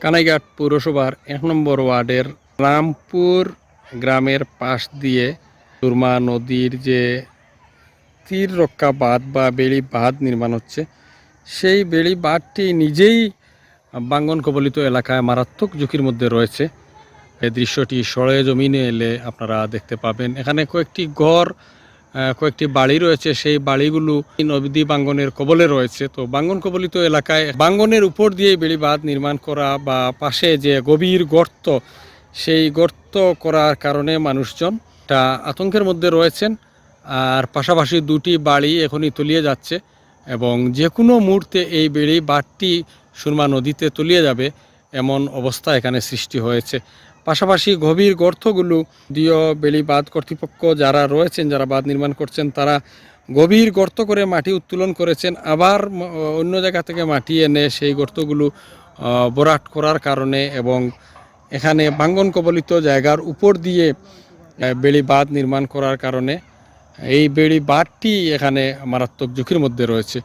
কানাইঘাট পৌরসভার ১ নম্বর ওয়ার্ডের রামপুর গ্রামের পাশ দিয়ে সুরমা নদীর যে তীর রক্ষা বাঁধ বা বেড়ি বাঁধ নির্মাণ হচ্ছে, সেই বেড়ি বাঁধটি নিজেই বাঙ্গন কবলিত এলাকায় মারাত্মক ঝুঁকির মধ্যে রয়েছে। এই দৃশ্যটি সরেজমিনে এলে আপনারা দেখতে পাবেন। এখানে কয়েকটি ঘর, কয়েকটি বাড়ি রয়েছে, সেই বাড়িগুলো নদী বাঙ্গনের কবলে রয়েছে। তো বাঙ্গন কবলিত এলাকায় বাঙ্গনের উপর দিয়ে বেড়ি বাঁধ নির্মাণ করা বা পাশে যে গভীর গর্ত, সেই গর্ত করার কারণে মানুষজন একটা আতঙ্কের মধ্যে রয়েছেন। আর পাশাপাশি দুটি বাড়ি এখনই তলিয়ে যাচ্ছে এবং যে কোনো মুহূর্তে এই বেড়ি বাঁধটি সুরমা নদীতে তলিয়ে যাবে, এমন অবস্থা এখানে সৃষ্টি হয়েছে। পাশাপাশি গভীর গর্তগুলো দিও বেড়ি বাঁধ কর্তৃপক্ষ যারা রয়েছেন, যারা বাঁধ নির্মাণ করছেন, তারা গভীর গর্ত করে মাটি উত্তোলন করেছেন, আবার অন্য জায়গা থেকে মাটি এনে সেই গর্তগুলো ভরাট করার কারণে এবং এখানে বাঙ্গন কবলিত জায়গার উপর দিয়ে বেড়ি বাঁধ নির্মাণ করার কারণে এই বেড়ি বাঁধটি এখানে মারাত্মক ঝুঁকির মধ্যে রয়েছে।